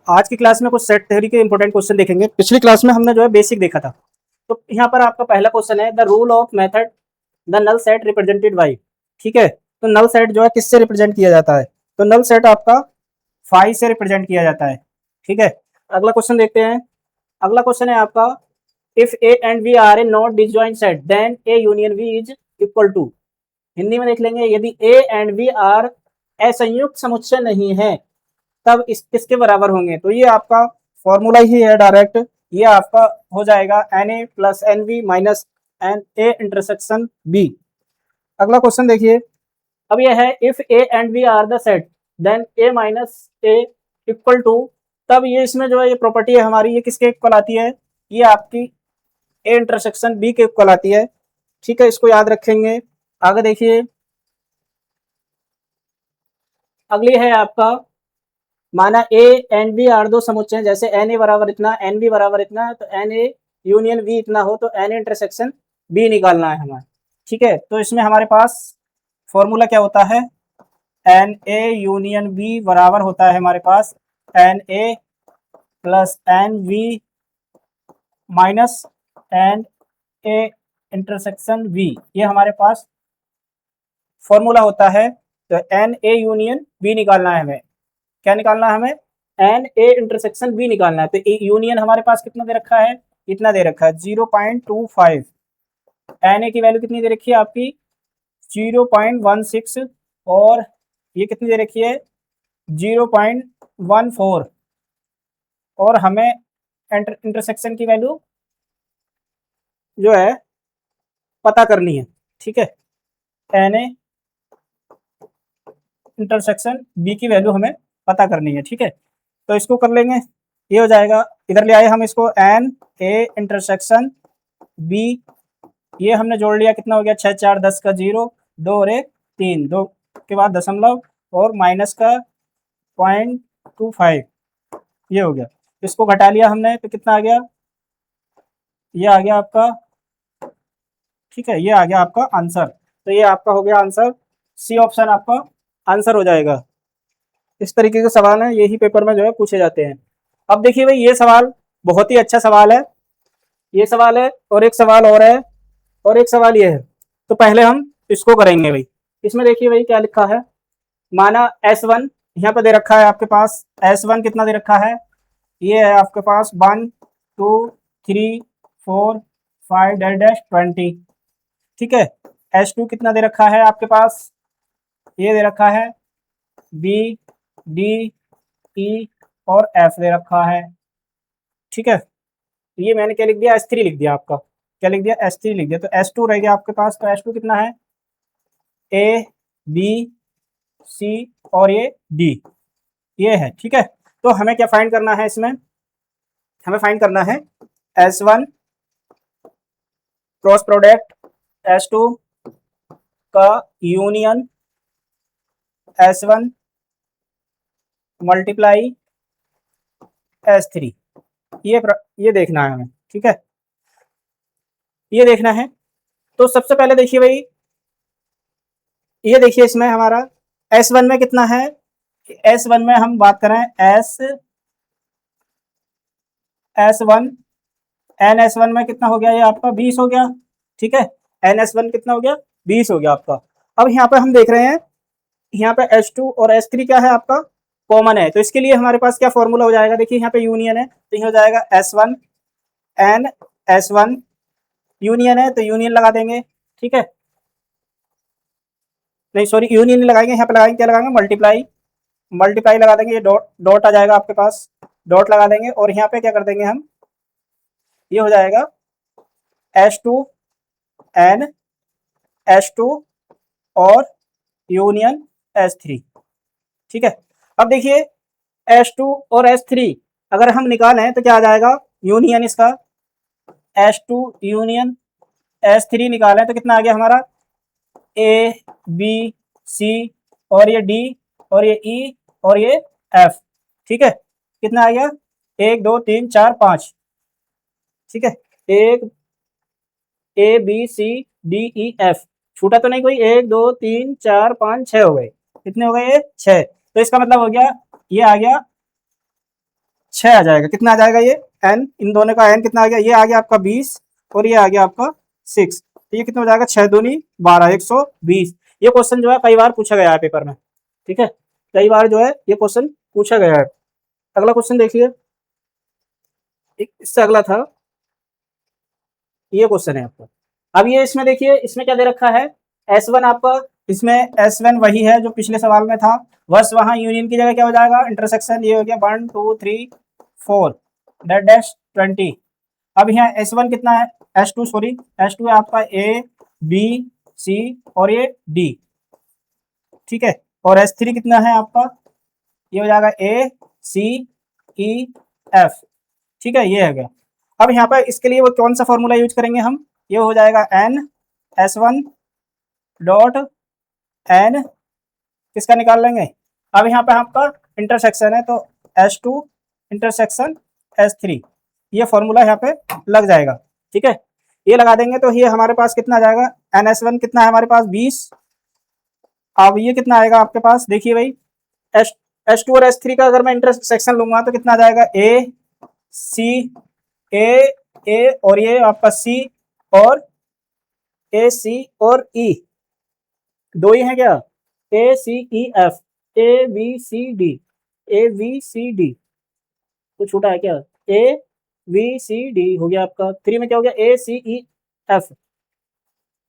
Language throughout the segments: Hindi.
आज की क्लास में कुछ सेट थ्योरी के इंपॉर्टेंट क्वेश्चन देखेंगे। पिछली क्लास में हमने जो है बेसिक देखा था। तो यहाँ पर आपका पहला क्वेश्चन है, the rule of method the null set represented by. ठीक है, तो नल सेट जो है किससे रिप्रेजेंट किया जाता है? तो नल सेट आपका फाइव से रिप्रेजेंट किया जाता है। ठीक है, अगला क्वेश्चन देखते हैं। अगला क्वेश्चन है आपका, if A and B are A not disjoint set then A union B is equal to. Hindi में देख लेंगे, यदि ए एंड बी आर असंयुक्त समुच्चय नहीं है तब इस किसके बराबर होंगे? तो ये आपका फॉर्मूला ही है डायरेक्ट, ये आपका हो जाएगा N A plus N B minus N A intersection B. अगला क्वेश्चन देखिए, अब ये है, if A and B are the set then A minus A equal to. तब ये इसमें जो है ये प्रॉपर्टी है हमारी, ये किसके इक्वल आती है? ये आपकी ए इंटरसेक्शन बी के इक्वल आती है। ठीक है, इसको याद रखेंगे। आगे देखिए, अगली है आपका, माना ए एंड बी आर दो समुच्चय, जैसे एन ए बराबर इतना एन बी बराबर इतना, तो एन ए यूनियन बी इतना हो तो एन ए इंटरसेक्शन बी निकालना है हमारा। ठीक है, तो इसमें हमारे पास फॉर्मूला क्या होता है? एन ए यूनियन बी बराबर होता है हमारे पास n A plus N B minus N A intersection B. ये हमारे पास फॉर्मूला होता है। तो एन ए यूनियन बी निकालना है हमें। क्या निकालना है हमें? एन ए इंटरसेक्शन बी निकालना है। तो यूनियन हमारे पास कितना दे रखा है? इतना दे रखा है 0.25। एन ए की वैल्यू कितनी दे रखी है आपकी? 0.16। और ये कितनी दे रखी है? 0.14। और हमें इंटरसेक्शन की वैल्यू जो है पता करनी है। ठीक है, एन ए इंटरसेक्शन बी की वैल्यू हमें पता करनी है। ठीक है, तो इसको कर लेंगे, ये हो जाएगा। इधर ले आए हम इसको, एन ए इंटरसेक्शन बी, ये हमने जोड़ लिया, कितना हो गया? 6 4 10 का 0, 2 और 1 3, 2 के बाद दशमलव और माइनस का 0.25, ये हो गया। इसको घटा लिया हमने तो कितना आ गया? ये आ गया आपका। ठीक है, ये आ गया आपका आंसर। तो ये आपका हो गया आंसर, सी ऑप्शन आपका आंसर हो जाएगा। इस तरीके के सवाल हैं, यही पेपर में जो है पूछे जाते हैं। अब देखिए भाई, ये सवाल बहुत ही अच्छा सवाल है। ये सवाल है और एक सवाल और है और एक सवाल ये है। तो पहले हम इसको करेंगे भाई। इसमें देखिए भाई क्या लिखा है, माना S1 यहाँ पे दे रखा है आपके पास। S1 कितना दे रखा है? ये है आपके पास 1 2 3 4 5 डैश 20। ठीक है, S2 कितना दे रखा है आपके पास? ये दे रखा है B D E और F दे रखा है। ठीक है, ये मैंने क्या लिख दिया? S3 लिख दिया आपका। क्या लिख दिया? S3 लिख दिया। तो S2 रह गया आपके पास। तो S2 कितना है? A B C और ये D, ये है। ठीक है, तो हमें क्या फाइंड करना है इसमें? हमें फाइंड करना है S1 क्रॉस प्रोडक्ट S2 का यूनियन S1 मल्टीप्लाई S3। ये देखना है हमें। ठीक है, ये देखना है। तो सबसे पहले देखिए भाई, ये देखिए इसमें हमारा S1 में कितना है? S1 में हम बात करें S1 NS1 में कितना हो गया? ये आपका 20 हो गया। ठीक है, NS1 कितना हो गया? 20 हो गया आपका। अब यहाँ पे हम देख रहे हैं, यहाँ पे S2 और S3 क्या है आपका? कॉमन है। तो इसके लिए हमारे पास क्या फॉर्मूला हो जाएगा? देखिए यहाँ पे यूनियन है, तो ये हो जाएगा S1 NS1, यूनियन है तो यूनियन लगा देंगे। ठीक है, नहीं सॉरी, यूनियन नहीं लगाएंगे, यहाँ पे लगाएंगे, क्या लगाएंगे? मल्टीप्लाई। मल्टीप्लाई लगा देंगे, ये डॉट डॉट आ जाएगा आपके पास, डॉट लगा देंगे। और यहाँ पे क्या कर देंगे हम? ये हो जाएगा S2 N S2 और यूनियन S3। ठीक है, अब देखिए S2 और S3 अगर हम निकालें तो क्या आ जाएगा? यूनियन इसका S2 यूनियन S3 निकालें तो कितना आ गया हमारा? A B C और ये D और ये E और ये F। ठीक है, कितना आ गया? 1 2 3 4 5। ठीक है, एक A B C D E F, छूटा तो नहीं कोई? 1 2 3 4 5 6 हो गए। कितने हो गए? ये 6। तो इसका मतलब हो गया, ये आ गया 6 आ जाएगा। कितना आ जाएगा ये n, इन दोनों का n कितना आ गया, ये आ गया आपका 20 और ये आ गया आपका 6, तो ये कितना हो जाएगा 6 दूनी 12, 120। ये क्वेश्चन जो है कई बार पूछा गया है पेपर में, ठीक है, कई बार जो है ये क्वेश्चन पूछा गया है। अगला क्वेश्चन देखिए, इससे अगला था ये क्वेश्चन है आपका। अब ये इसमें देखिए, इसमें क्या दे रखा है, S1 आपका, इसमें S1 वही है जो पिछले सवाल में था, बस वहां यूनियन की जगह क्या हो जाएगा, इंटरसेक्शन, ये हो गया 1 2 3 4 डेट डैश 20। अब यहाँ S1 कितना है, S2 सॉरी, S2 है आपका A B C और ये D, ठीक है, और S3 कितना है आपका, ये हो जाएगा A C E F, ठीक है, ये हो गया। अब यहाँ पर इसके लिए वो कौन सा फॉर्मूला यूज करेंगे हम, ये हो जाएगा N S1 डॉट N, किसका निकाल लेंगे, अब यहाँ पे आपका इंटरसेक्शन है तो S2 इंटरसेक्शन S3, ये फॉर्मूला यहाँ पे लग जाएगा, ठीक है, ये लगा देंगे तो ये हमारे पास कितना आ जाएगा, NS1 कितना है हमारे पास 20, अब ये कितना आएगा आपके पास, देखिए भाई S2 और S3 का अगर मैं इंटरसेक्शन लूंगा तो कितना आ जाएगा, A C A और ये आपका C और A C और E, दो ही है क्या, A C E F A B C D A B C D, कुछ छूटा है क्या, A B C D हो गया आपका, 3 में क्या हो गया A C E F,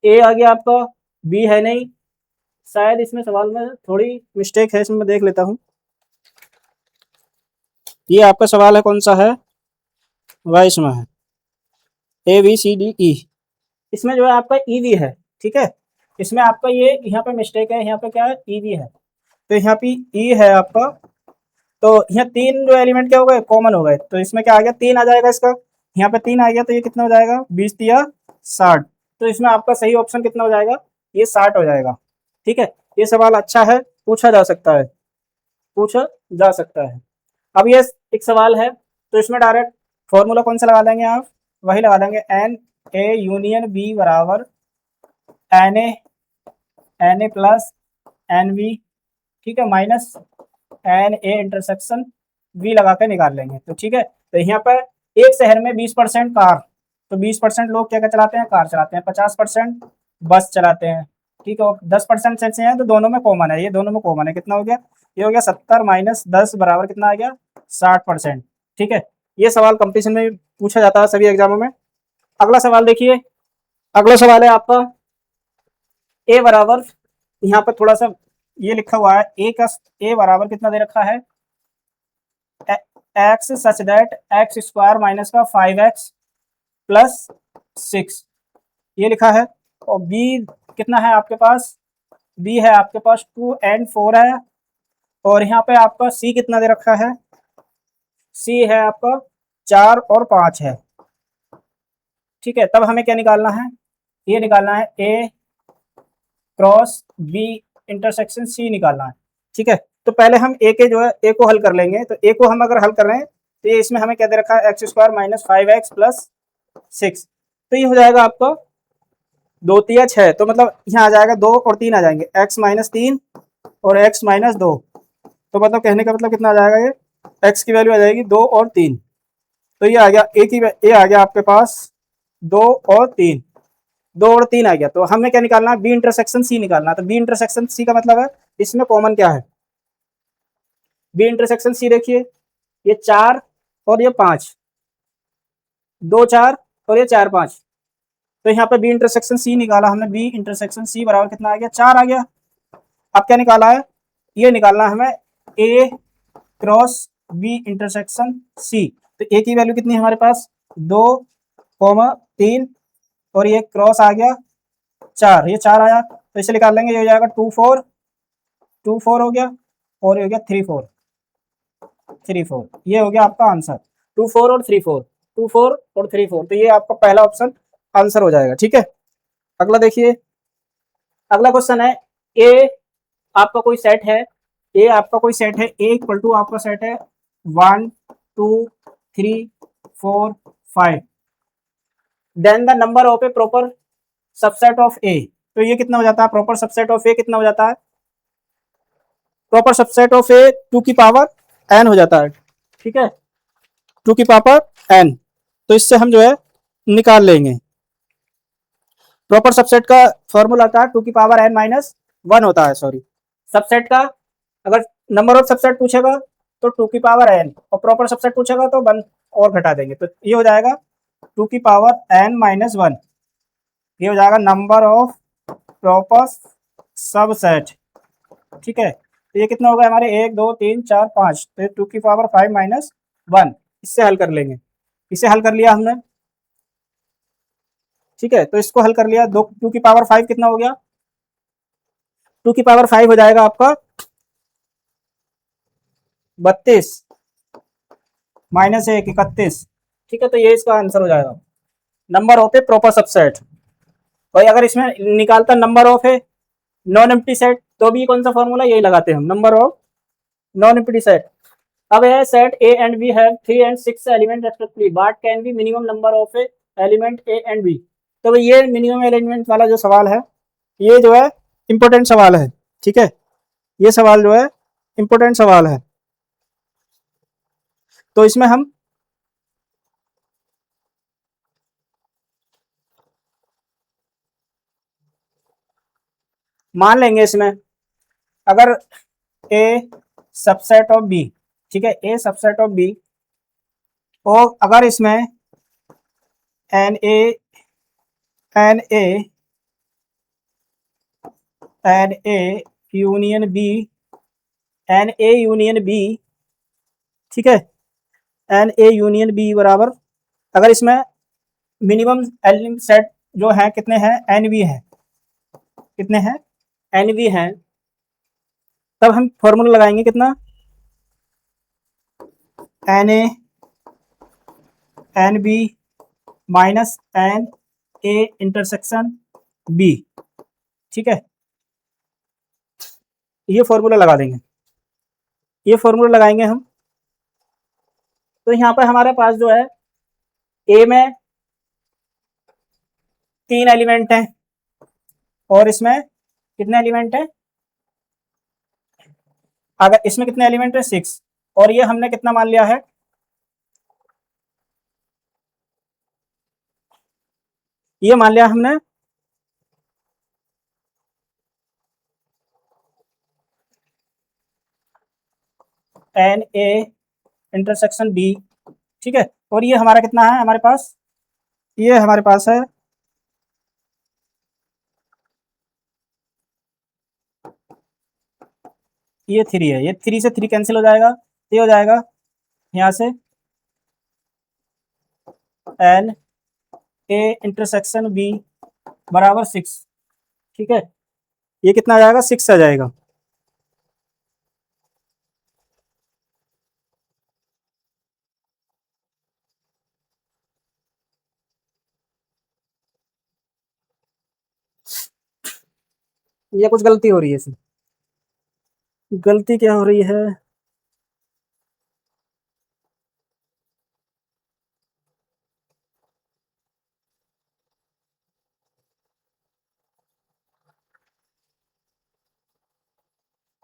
A आ गया आपका, B है नहीं, शायद इसमें सवाल में थोड़ी मिस्टेक है, इसमें मैं देख लेता हूँ। ये आपका सवाल है कौन सा है, 22 में है A B C D E, इसमें जो है आपका ई वी है, ठीक है, इसमें आपका ये यहाँ पे मिस्टेक है, यहाँ पे क्या है ई वी है, तो यहाँ पे ई है आपका, तो यहाँ 3 जो एलिमेंट क्या हो गए, कॉमन हो गए, तो इसमें क्या आ गया 3 आ जाएगा इसका, यहाँ पे 3 आ गया तो ये कितना हो जाएगा 20 या 60, तो इसमें आपका सही ऑप्शन कितना हो जाएगा, ये 60 हो जाएगा, ठीक है। ये सवाल अच्छा है, पूछा जा सकता है, पूछा जा सकता है। अब ये एक सवाल है तो इसमें डायरेक्ट फॉर्मूला कौन सा लगा देंगे आप, वही लगा देंगे एन ए यूनियन बी बराबर N A plus N B, ठीक है, minus N A intersection V लगा के निकाल लेंगे, तो ठीक है। तो यहाँ पर एक शहर में 20% कार, तो 20% लोग क्या क्या चलाते हैं, कार चलाते हैं, 50% बस चलाते हैं, ठीक है, 10% से हैं तो दोनों में कॉमन है, ये दोनों में कॉमन है, कितना हो गया, ये हो गया 70 माइनस 10 बराबर कितना आ गया 60%, ठीक है। ये सवाल कंपटीशन में पूछा जाता है सभी एग्जामों में। अगला सवाल देखिए, अगला सवाल है आपका ए बराबर, यहाँ पर थोड़ा सा ये लिखा हुआ है ए का, ए बराबर कितना दे रखा है, x such that x square minus का 5x प्लस 6, ये लिखा है, और बी कितना है आपके पास, बी है आपके पास 2 and 4 है, और यहाँ पे आपका सी कितना दे रखा है, सी है आपका 4 और 5 है, ठीक है। तब हमें क्या निकालना है, ये निकालना है ए क्रॉस बी इंटरसेक्शन सी निकालना है, ठीक है। तो पहले हम ए के जो है ए को हल कर लेंगे, तो ए को हम अगर हल कर रहे हैं तो ये इसमें हमें क्या दे रखा है, x square minus 5x plus 6, तो ये हो जाएगा आपका 2 तिया 6, तो मतलब यहाँ आ जाएगा 2 और 3 आ जाएंगे, x माइनस 3 और x माइनस 2, तो मतलब कहने का मतलब कितना आ जाएगा, ये x की वैल्यू आ जाएगी 2 और 3, तो ये आ गया ए आ गया आपके पास 2 और 3, 2 और 3 आ गया, तो हमें क्या निकालना है, बी इंटरसेक्शन सी निकालना है, तो बी इंटरसेक्शन सी का मतलब है इसमें कॉमन क्या है, बी इंटरसेक्शन सी देखिए, ये 4 और ये 5, 2 4 और ये 4 5, तो यहाँ पे बी इंटरसेक्शन सी निकाला हमने, बी इंटरसेक्शन सी बराबर कितना आ गया 4 आ गया। अब क्या निकाला है, ये निकालना है हमें ए क्रॉस बी इंटरसेक्शन सी, तो ए की वैल्यू कितनी है हमारे पास 2 3 और ये क्रॉस आ गया 4, ये 4 आया, तो इसे निकाल लेंगे, ये हो जाएगा 2 4 हो गया, और ये हो गया 3 4, ये हो गया आपका आंसर, 2 4 और 3 4, 2 4 और 3 4, तो ये आपका पहला ऑप्शन आंसर हो जाएगा, ठीक है। अगला देखिए, अगला क्वेश्चन है ए आपका कोई सेट है, ए आपका कोई सेट है, ए इक्वल टू आपका सेट है 1 2 3 4 5, then the number of A proper subset of A, तो ये कितना हो जाता है, प्रॉपर सबसेट ऑफ ए कितना हो जाता है, प्रॉपर सबसेट ऑफ ए 2 की पावर n हो जाता है, ठीक है, टू की पावर n, तो इससे हम जो है निकाल लेंगे। प्रॉपर सबसेट का फॉर्मूला होता है टू की पावर n माइनस वन होता है, सॉरी सबसेट का। अगर नंबर ऑफ सबसेट पूछेगा तो टू की पावर n, और प्रॉपर सबसेट पूछेगा तो वन और घटा देंगे, तो ये हो जाएगा टू की पावर n माइनस वन। ये हो जाएगा नंबर ऑफ प्रॉपर सबसेट, ठीक है। तो ये कितना होगा हमारे, एक दो तीन चार पाँच, तो टू की पावर फाइव माइनस वन। इससे हल कर लेंगे, इसे हल कर लिया हमने, ठीक है। तो इसको हल कर लिया, दो टू की पावर फाइव कितना हो गया, टू की पावर फाइव हो जाएगा आपका 32 माइनस एक 31, ठीक है। तो ये इसका आंसर हो जाएगा, number of A proper subset. और अगर इसमें निकालता number of A non empty set, तो भी कौन सा फॉर्मूला, यही लगाते हैं हम, number of non empty set. अब है set A and B have 3 and 6 element respectively, what can be minimum number of A element A and B. तो ये मिनिमम एलिमेंट वाला जो सवाल है, ये जो है इंपॉर्टेंट सवाल है, ठीक है। ये सवाल जो है इंपॉर्टेंट सवाल है। तो इसमें हम मान लेंगे, इसमें अगर ए सबसेट ऑफ बी, ठीक है, ए सबसेट ऑफ बी, और अगर इसमें N A N A N A union B, N A union B, ठीक है, एन ए यूनियन बी बराबर, अगर इसमें मिनिमम एलिमेंट सेट जो है कितने हैं, एन बी है, कितने हैं, एन बी हैं, तब हम फॉर्मूला लगाएंगे कितना, N A N B minus N A intersection B, ठीक है। ये फॉर्मूला लगा देंगे, ये फॉर्मूला लगाएंगे हम। तो यहाँ पर हमारे पास जो है ए में 3 एलिमेंट हैं, और इसमें कितने एलिमेंट हैं, अगर इसमें कितने एलिमेंट है, 6, और ये हमने कितना मान लिया है, ये मान लिया हमने एन ए इंटरसेक्शन बी, ठीक है। और ये हमारा कितना है हमारे पास, ये हमारे पास है ये 3 है, ये 3 से 3 कैंसिल हो जाएगा, ये हो जाएगा यहाँ से एन ए इंटरसेक्शन बी बराबर 6, ठीक है। ये कितना आ जाएगा, 6 आ जाएगा। ये कुछ गलती हो रही है इसमें, गलती क्या हो रही है,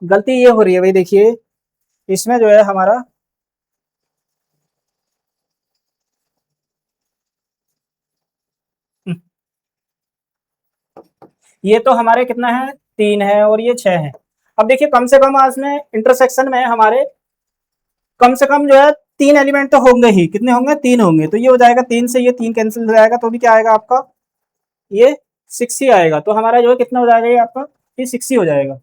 गलती ये हो रही है भाई, देखिए इसमें जो है हमारा ये तो हमारे कितना है, 3 है, और ये 6 है। अब देखिए कम से कम आज में इंटरसेक्शन में हमारे कम से कम जो है 3 एलिमेंट तो होंगे ही, कितने होंगे, 3 होंगे। तो ये हो जाएगा 3 से ये 3 कैंसिल हो जाएगा, तो भी क्या आएगा आपका, ये 6 ही आएगा। तो हमारा जो है कितना हो जाएगा, ये आपका ये 6 ही हो जाएगा,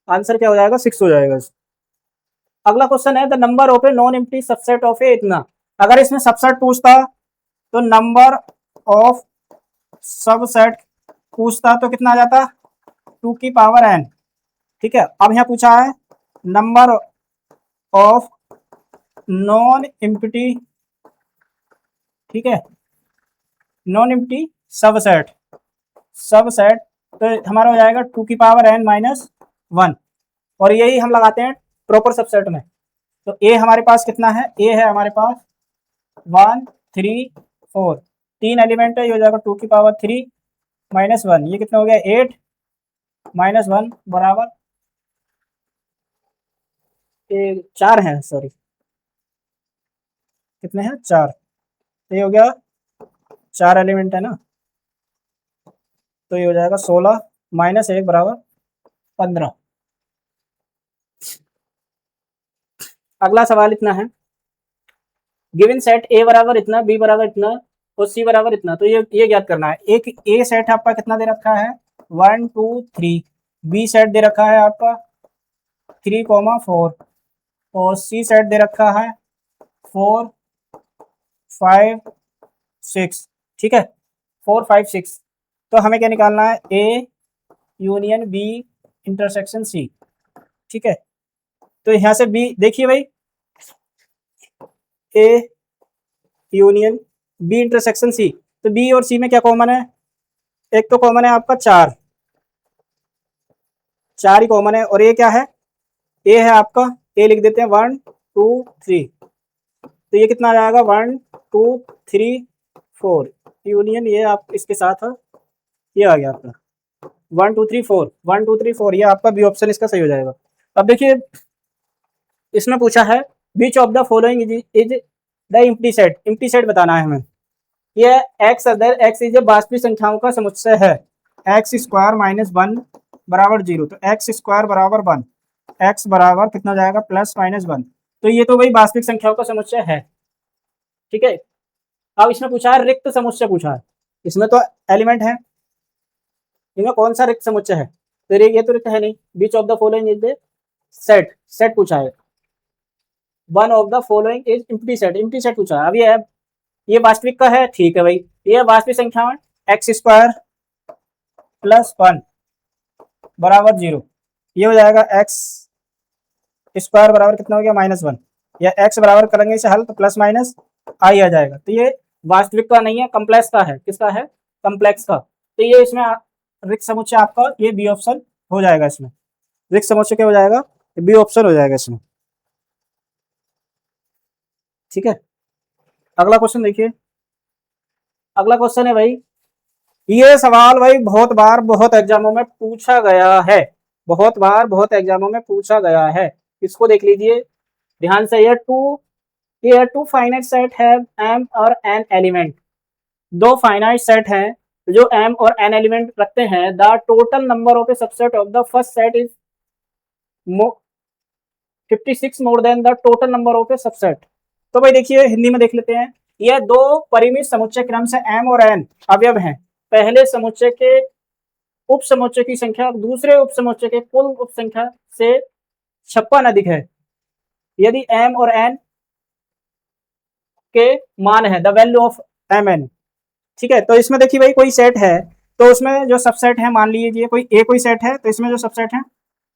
आंसर क्या हो जाएगा, 6 हो जाएगा। अगला क्वेश्चन है the number of A non empty subset of A इतना। अगर इसमें सबसेट पूछता तो नंबर ऑफ सबसेट पूछता तो कितना आ जाता, टू की पावर एन, ठीक है। अब यहाँ पूछा है नंबर ऑफ नॉन एम्प्टी, ठीक है, नॉन एम्प्टी सबसेट, सबसेट, तो हमारा हो जाएगा टू की पावर एन माइनस वन, और यही हम लगाते हैं प्रॉपर सबसेट में। तो ए हमारे पास कितना है, ए है हमारे पास 1 3 4, 3 एलिमेंट है, ये हो जाएगा टू की पावर 3 माइनस वन, ये कितना हो गया 8 माइनस वन बराबर 4 है, सॉरी कितने हैं 4, तो ये हो गया 4 एलिमेंट है ना, तो ये हो जाएगा 16 माइनस 1 बराबर 15। अगला सवाल इतना है, गिवन सेट ए बराबर इतना, बी बराबर इतना और सी बराबर इतना, तो ये ज्ञात करना है। एक ए सेट आपका कितना दे रखा है 1 2 3, बी सेट दे रखा है आपका 3,4 और सी सेट दे रखा है 4 5 6, ठीक है 4 5 6। तो हमें क्या निकालना है, A union B intersection C, ठीक है। तो यहाँ से बी देखिए भाई, A union B intersection C, तो बी और सी में क्या कॉमन है, एक तो कॉमन है आपका 4, 4 ही कॉमन है, और ये क्या है, ए है आपका, ए लिख देते हैं 1 2 3, तो ये कितना आ जाएगा 1 2 3 4 यूनियन ये आप इसके साथ ये आ गया आपका 1 2 3 4 1 2 3 4, ये आपका बी ऑप्शन इसका सही हो जाएगा। अब देखिए इसमें पूछा है which of the following is the empty set बताना है हमें। ये एक्स अदर एक्स इज वास्तविक संख्याओं का समुच्चय है, एक्स स्क्वायर माइनस 1 बराबर 0, तो एक्स स्क्वायर बराबर 1, एक्स बराबर कितना हो जाएगा प्लस माइनस 1, तो ये तो भाई वास्तविक संख्याओं का समुच्चय है, ठीक है। अब इसमें पूछा है रिक्त समुच्चय पूछा है, इसमें तो एलिमेंट है, इनमें कौन सा रिक्त समुच्चय है, तो ये तो रिक्त है नहीं। Which of the following is the set, set पूछा है, one of the following is empty set पूछा है। अब ये वास्तविक का है, ठीक है भाई, ये वास्तविक संख्या है, एक्स स्क्वायर प्लस 1 बराबर 0, ये हो जाएगा एक्स स्क्वायर बराबर कितना हो गया -1, या एक्स बराबर करेंगे इसे हल तो प्लस माइनस आई आ जाएगा, तो ये वास्तविक का नहीं है, कम्प्लेक्स का है, किसका है कम्प्लेक्स का, तो ये इसमें रिक्त समुच्चय आपका ये बी ऑप्शन हो जाएगा, इसमें रिक्त समुच्चय क्या हो जाएगा, बी ऑप्शन हो जाएगा इसमें, ठीक है। अगला क्वेश्चन देखिए, अगला क्वेश्चन है भाई, ये सवाल भाई बहुत बार बहुत एग्जामों में पूछा गया है, बहुत बार बहुत एग्जामों में पूछा गया है, इसको देख लीजिए ध्यान से। ये टू फाइनाइट सेट है एम और एन एलिमेंट, दो फाइनाइट सेट हैं जो एम और एन एलिमेंट रखते हैं, the total number of A subset of the first set is 56 more than the total number of A subset. तो भाई देखिए हिंदी में देख लेते हैं, यह दो परिमित समुच्चय क्रम से एम और एन अवयव हैं, पहले समुच्चय के उप समुच्चय की संख्या दूसरे उप समुच्चय के कुल उप संख्या से 56 अधिक है, यदि एम और एन के मान है, the value of M N, ठीक है। तो इसमें देखिए भाई कोई सेट है, तो उसमें जो सबसेट है मान लीजिए कोई ए कोई सेट है, तो इसमें जो सबसेट है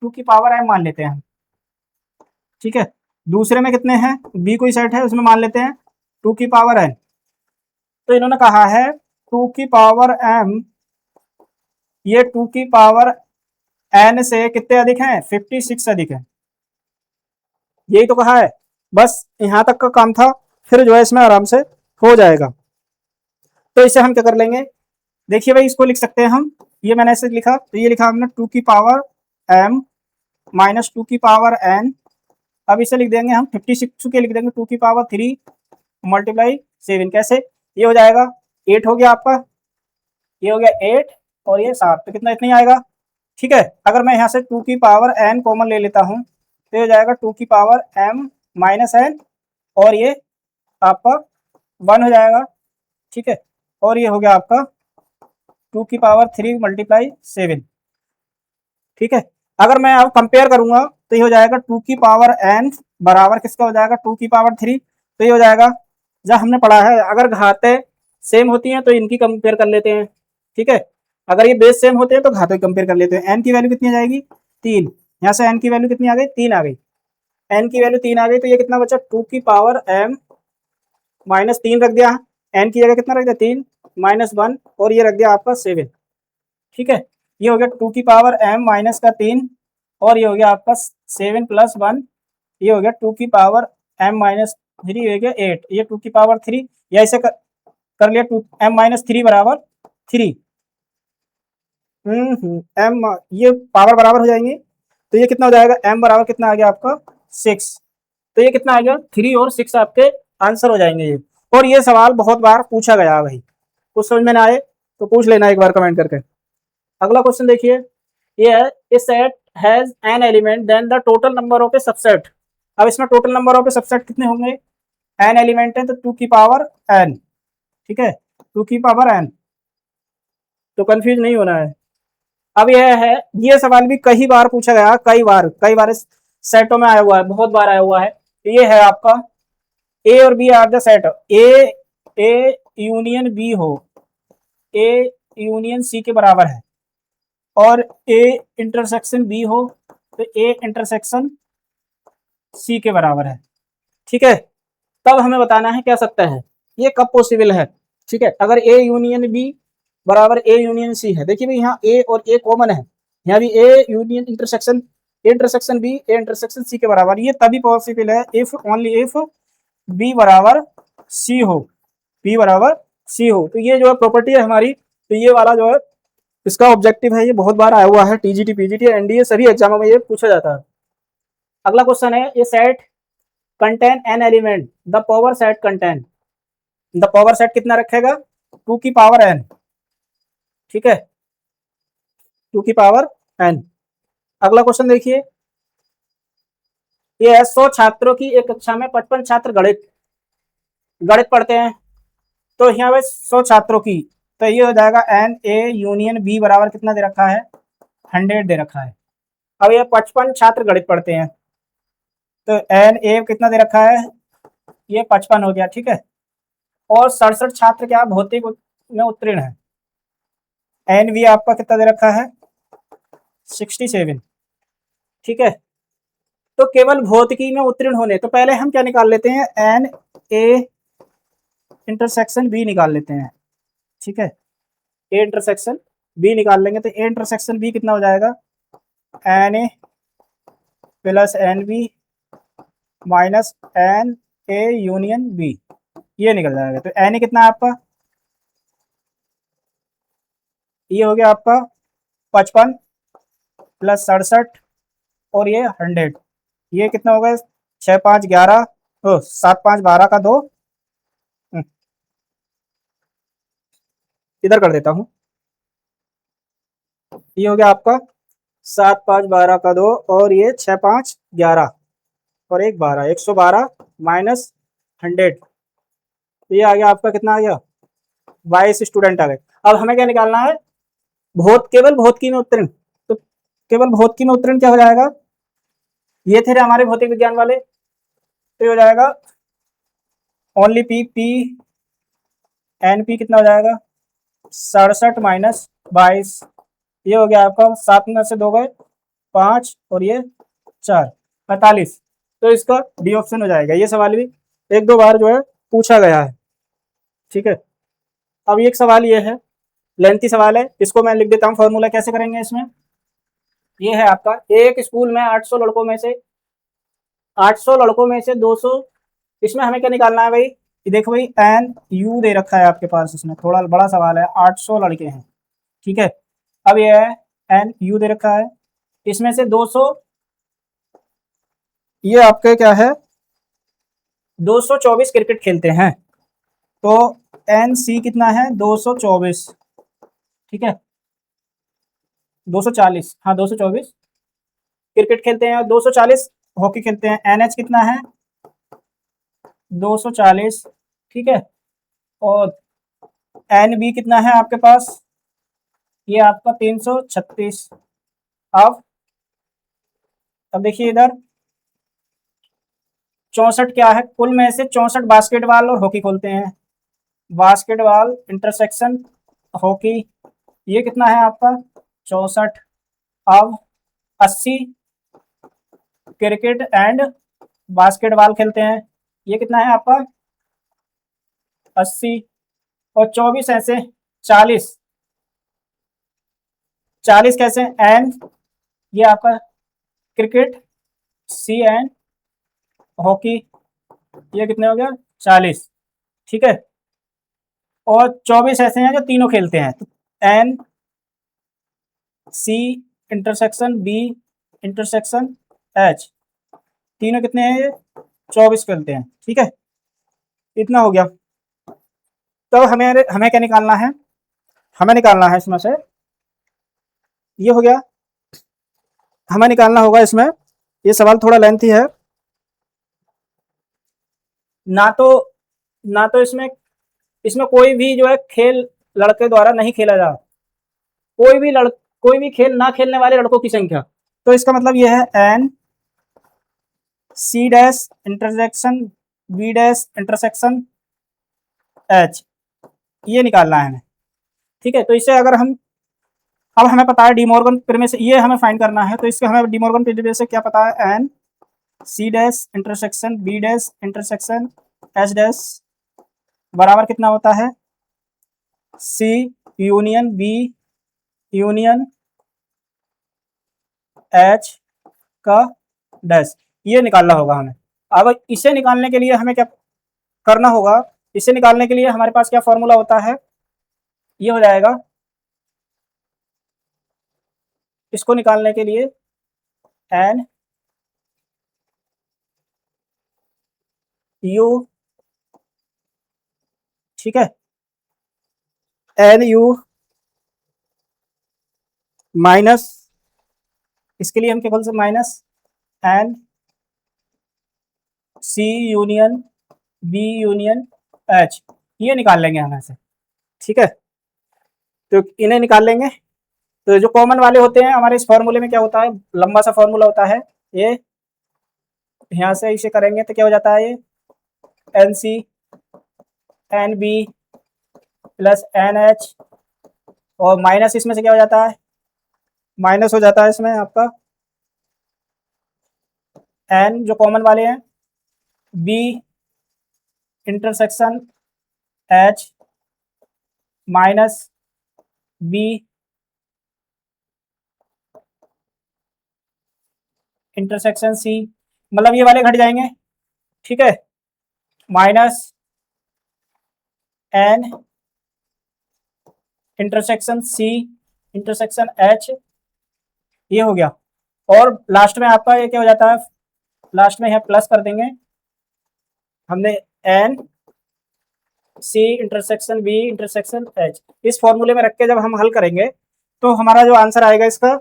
2 की पावर एम मान लेते हैं, ठीक है। दूसरे में कितने हैं, बी कोई सेट है उसमें मान लेते हैं 2 की पावर एन, तो इन्होंने कहा है 2 की पावर एम, ये 2 की पावर एन से कितने अधिक हैं 56 अधिक है, यही तो कहा है, बस यहाँ तक का काम था, फिर जो है इसमें आराम से हो जाएगा। तो इसे हम क्या कर लेंगे, देखिए भाई इसको लिख सकते हैं हम, ये मैंने ऐसे लिखा, तो ये लिखा हमने 2 की पावर एम माइनस 2 की पावर एन, अब इसे लिख देंगे हम 56 के लिख देंगे 2 की पावर 3 मल्टीप्लाई 7, कैसे, ये हो जाएगा 8 हो गया आपका, ये हो गया 8 और ये 7, तो कितना इतना ही आएगा, ठीक है। अगर मैं यहाँ से 2 की पावर एन कॉमन ले लेता हूँ तो ये हो जाएगा 2 की पावर एम माइनस एन, और ये आपका 1 हो जाएगा, ठीक है, और ये हो गया आपका 2 की पावर 3 मल्टीप्लाई 7, ठीक है। अगर मैं अब कंपेयर करूंगा तो ये हो जाएगा 2 की पावर एन बराबर किसका हो जाएगा 2 की पावर 3, तो ये हो जाएगा, जब हमने पढ़ा है अगर घातें सेम होती हैं तो इनकी कंपेयर कर लेते हैं, ठीक है, अगर ये बेस सेम होते हैं तो घातों की कंपेयर कर लेते हैं। एन की वैल्यू कितनी आ जाएगी 3, यहाँ से एन की वैल्यू कितनी आ गई 3 आ गई, एन की वैल्यू 3 आ गई, तो ये कितना बचा 2 की पावर एम माइनस 3 रख दिया, एन की जगह कितना रख दिया 3 माइनस 1 और ये रख दिया आपका 7, ठीक है। ये हो गया 2 की पावर एम माइनस का 3 और ये हो गया आपका 7 प्लस 1, ये हो गया 2 की पावर एम माइनस 3 हो गया 8, ये 2 की पावर 3, या इसे कर लिया 2 एम माइनस 3 बराबर 3, एम ये पावर बराबर हो जाएंगे, तो ये कितना हो जाएगा एम बराबर कितना आ गया आपका 6, तो ये कितना आ गया 3 और 6 आपके आंसर हो जाएंगे ये। और ये सवाल बहुत बार पूछा गया है भाई, कुछ समझ में ना आए तो पूछ लेना एक बार कमेंट करके। अगला क्वेश्चन देखिए, ये है A set has n element then the total number of A subset. अब इसमें total number of A subset कितने होंगे, एन एलिमेंट है तो 2 की पावर एन, ठीक है, 2 की पावर एन, तो कंफ्यूज नहीं होना है। अब यह है, ये सवाल भी कई बार पूछा गया, कई बार इस सेटों में आया हुआ है, बहुत बार आया हुआ है। ये है आपका ए और B are the set, A union B हो, ए यूनियन सी के बराबर है, और ए इंटरसेक्शन बी हो तो ए इंटरसेक्शन सी के बराबर है, ठीक है। तब हमें बताना है क्या सकता है, ये कब पॉसिबल है, ठीक है। अगर ए यूनियन बी बराबर ए यूनियन सी है, देखिए भाई यहाँ ए और ए कॉमन है, यहाँ भी A union intersection B A intersection C के बराबर, ये तभी पॉसिबल है इफ ओनली इफ बी बराबर सी हो, बी बराबर सी हो। तो ये जो है प्रॉपर्टी है हमारी, तो ये वाला जो है इसका ऑब्जेक्टिव है, ये बहुत बार आया हुआ है टीजीटी पीजीटी एनडीए सभी एग्जामों में ये पूछा जाता है। अगला क्वेश्चन है, ये set contain an element the power set contain, the power set कितना रखेगा, 2 की पावर एन, ठीक है, 2 की पावर एन। अगला क्वेश्चन देखिए, ये है 100 छात्रों की एक कक्षा में 55 छात्र गणित गणित पढ़ते हैं, तो यहाँ पे 100 छात्रों की, तो ये हो जाएगा एन ए यूनियन बी बराबर कितना दे रखा है, 100 दे रखा है। अब ये 55 छात्र गणित पढ़ते हैं, तो एन ए कितना दे रखा है, ये 55 हो गया, ठीक है। और 67 छात्र क्या भौतिक में उत्तीर्ण है, एन वी आपका कितना दे रखा है, 67, ठीक है। तो केवल भौतिकी में उत्तीर्ण होने, तो पहले हम क्या निकाल लेते हैं, एन ए इंटरसेक्शन बी निकाल लेते हैं, ठीक है, ए इंटरसेक्शन बी निकाल लेंगे, तो ए इंटरसेक्शन बी कितना हो जाएगा, N A plus N B minus N A union B, ये निकल जाएगा। तो एन ए कितना है आपका, ये हो गया आपका 55 प्लस 67 और ये 100, ये कितना हो गया, 6 5 11, 7 5 12 का 2, इधर कर देता हूँ, ये हो गया आपका 7 5 12 का 2 और ये 6 5 11 और 1 12, 112 माइनस 100, तो ये आ गया आपका कितना आ गया, 22 स्टूडेंट आ गए। अब हमें क्या निकालना है, केवल भौतिकी में उत्तीर्ण, तो केवल भौतिकी में उत्तीर्ण क्या हो जाएगा, ये थे हमारे भौतिक विज्ञान वाले, तो ये हो जाएगा only P P N P कितना हो जाएगा, 67 माइनस 22, ये हो गया आपका 7 में से 2 गए 5 और ये 4, 45, तो इसका डी ऑप्शन हो जाएगा। ये सवाल भी 1 2 बार जो है पूछा गया है, ठीक है। अब एक सवाल ये है, लेंथी सवाल है, इसको मैं लिख देता हूँ, फॉर्मूला कैसे करेंगे इसमें। ये है आपका, एक स्कूल में 800 लड़कों में से 200, इसमें हमें क्या निकालना है भाई, ये देखो भाई एन यू दे रखा है आपके पास, इसमें थोड़ा बड़ा सवाल है, 800 लड़के हैं, ठीक है। अब ये है एन यू दे रखा है, इसमें से 200, ये आपके क्या है 224 क्रिकेट खेलते हैं, तो एन सी कितना है 224, ठीक है, 240, हाँ 224 क्रिकेट खेलते हैं और 240 हॉकी खेलते हैं, एन एच कितना है 240, ठीक है। और एन बी कितना है आपके पास, ये आपका 336। अब देखिए इधर 64 क्या है, कुल में से 64 बास्केटबॉल और हॉकी खोलते हैं, बास्केटबॉल इंटरसेक्शन हॉकी, ये कितना है आपका 64। अब 80 क्रिकेट एंड बास्केटबॉल खेलते हैं, ये कितना है आपका 80, और 24 ऐसे 40, 40 कैसे एंड, ये आपका क्रिकेट सी एंड हॉकी, ये कितने हो गया 40, ठीक है। और 24 ऐसे हैं जो तीनों खेलते हैं, तो N C intersection B intersection H, तीनों कितने हैं ये 24 खेलते हैं, ठीक है। इतना हो गया। तो हमें हमें क्या निकालना है, हमें निकालना है इसमें से, ये हो गया, हमें निकालना होगा इसमें, ये सवाल थोड़ा लेंथी है ना। तो इसमें इसमें कोई भी जो है खेल लड़के द्वारा नहीं खेला जा, कोई भी खेल ना खेलने वाले लड़कों की संख्या। तो इसका मतलब ये है N C dash intersection B dash intersection H, ये निकालना है हमें। ठीक है, तो इसे अगर हम, अब हमें पता है डीमोर्गन प्रीमिस, ये हमें फाइंड करना है, तो इसके हमें डीमोर्गन प्रीमिस से क्या पता है, N C dash intersection B dash intersection H dash बराबर कितना होता है, C union B union H का डैश, ये निकालना होगा हमें। अब इसे निकालने के लिए हमें क्या करना होगा, इसे निकालने के लिए हमारे पास क्या फॉर्मूला होता है, ये हो जाएगा, इसको निकालने के लिए एन यू, ठीक है, एन यू माइनस, इसके लिए हम केवल से minus N C union B union H, ये निकाल लेंगे हम ऐसे। ठीक है, तो इन्हें निकाल लेंगे। तो जो कॉमन वाले होते हैं हमारे इस फॉर्मूले में क्या होता है, लंबा सा फॉर्मूला होता है, ये यहाँ से इसे करेंगे तो क्या हो जाता है, ये N C N B plus N H, और माइनस इसमें से क्या हो जाता है, माइनस हो जाता है इसमें आपका एन जो कॉमन वाले हैं B intersection H minus B intersection C, मतलब ये वाले घट जाएंगे। ठीक है, minus N intersection C intersection H, ये हो गया। और लास्ट में आपका ये क्या हो जाता है, लास्ट में यहाँ प्लस कर देंगे हमने, N C intersection B intersection H, इस फॉर्मूले में रख के जब हम हल करेंगे तो हमारा जो आंसर आएगा इसका,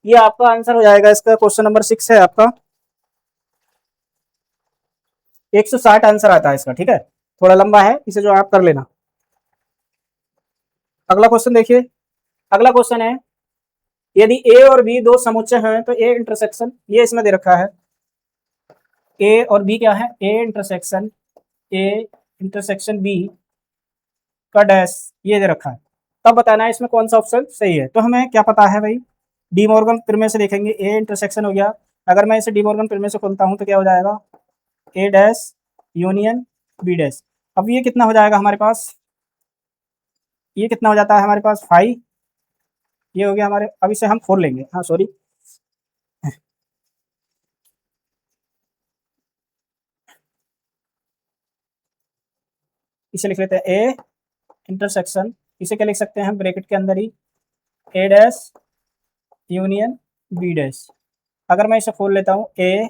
ये आपका आंसर हो जाएगा, इसका क्वेश्चन नंबर 6 है आपका, 160 आंसर आता है इसका। ठीक है, थोड़ा लंबा है, इसे जो आप कर लेना। अगला क्वेश्चन देखिए, अगला क्वेश्चन है, यदि ए और बी दो समुच्चय हैं तो ए इंटरसेक्शन, ये इसमें दे रखा है, ए और बी क्या है, ए इंटरसेक्शन बी का डैश, ये दे रखा है। तब बताना है इसमें कौन सा ऑप्शन सही है। तो हमें क्या पता है भाई, डी मॉर्गन प्रमेय से देखेंगे, ए इंटरसेक्शन हो गया, अगर मैं इसे डी मॉर्गन प्रमेय से खोलता हूँ तो क्या हो जाएगा, ए डैश यूनियन बी डैश। अब ये कितना हो जाएगा हमारे पास, ये कितना हो जाता है हमारे पास 5, ये हो गया हमारे, अब इसे हम खोल लेंगे, हाँ सॉरी, इसे लिख लेते हैं ए इंटरसेक्शन, इसे क्या लिख सकते हैं हम ब्रैकेट के अंदर ही, ए डैश यूनियन बी डैश। अगर मैं इसे खोल लेता हूँ, ए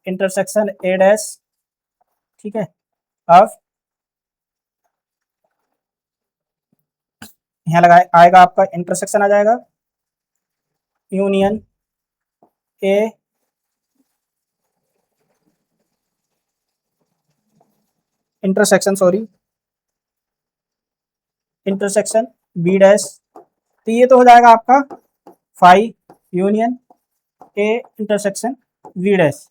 इंटरसेक्शन ए डैश, ठीक है, अब यहाँ लगा आएगा आपका इंटरसेक्शन आ जाएगा, union A intersection, sorry intersection B dash, तो ये तो हो जाएगा आपका 5 union A intersection B dash.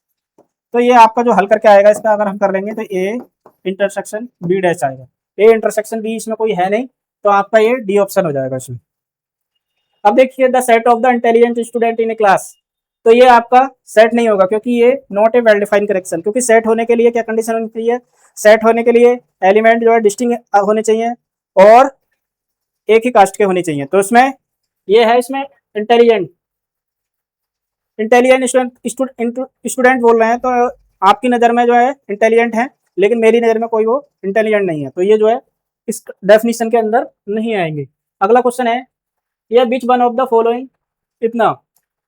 तो ये आपका जो हल करके आएगा इसका अगर हम कर लेंगे तो ए इंटरसेक्शन बी डैश आएगा, ए इंटरसेक्शन बी इसमें कोई है नहीं, तो आपका ये डी ऑप्शन हो जाएगा इसमें। अब देखिए, the set of the intelligent student in A class, तो ये आपका सेट नहीं होगा क्योंकि ये not a well defined correction, क्योंकि सेट होने के लिए क्या कंडीशन होनी चाहिए, सेट होने के लिए एलिमेंट जो है डिस्टिंक्ट होने चाहिए और एक ही कास्ट के होने चाहिए। तो इसमें ये है, इसमें इंटेलिजेंट इंटेलिजेंट स्टूडेंट बोल रहे हैं, तो आपकी नज़र में जो है इंटेलिजेंट है, लेकिन मेरी नज़र में कोई वो इंटेलिजेंट नहीं है, तो ये जो है इस डेफिनेशन के अंदर नहीं आएंगे। अगला क्वेश्चन है, ये which one of the following इतना,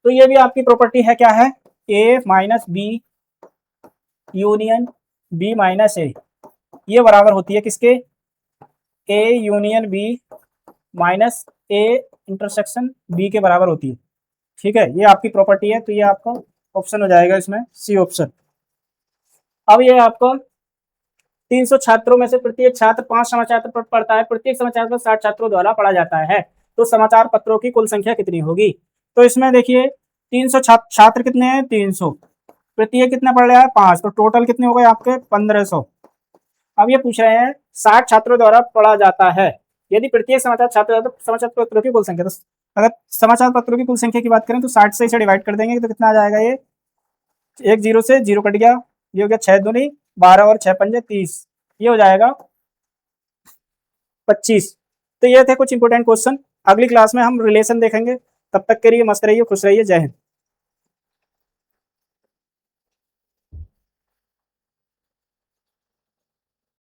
तो ये भी आपकी प्रॉपर्टी है, क्या है, A minus B union B minus A, ये बराबर होती है किसके, A union B minus A intersection B के बराबर होती है। ठीक है, ये आपकी प्रॉपर्टी है, तो ये आपका ऑप्शन हो जाएगा इसमें सी ऑप्शन। अब ये आपको 300 छात्रों में से प्रत्येक छात्र 5 समाचार पत्र पढ़ता है, प्रत्येक समाचार पत्र 60 छात्रों द्वारा पढ़ा जाता है, तो समाचार पत्रों की कुल संख्या कितनी होगी। तो इसमें देखिए 300 छात्र कितने हैं, 300, प्रत्येक कितना पढ़ रहा है, 5, तो टोटल कितने हो गए आपके 1500। अब ये पूछ रहे हैं 60 छात्रों द्वारा पढ़ा जाता है, यदि प्रत्येक समाचार छात्र तो समाचार पत्रों की कुल संख्या, तो अगर समाचार पत्रों की कुल संख्या की बात करें तो 60 से इसे डिवाइड कर देंगे तो कितना आ जाएगा, ये एक जीरो से जीरो कट गया, ये हो गया 6 दूनी 12 और 6 पंजे 30, ये हो जाएगा 25। तो ये थे कुछ इंपोर्टेंट क्वेश्चन, अगली क्लास में हम रिलेशन देखेंगे, तब तक के लिए मस्त रहिए, खुश रहिए, जय हिंद।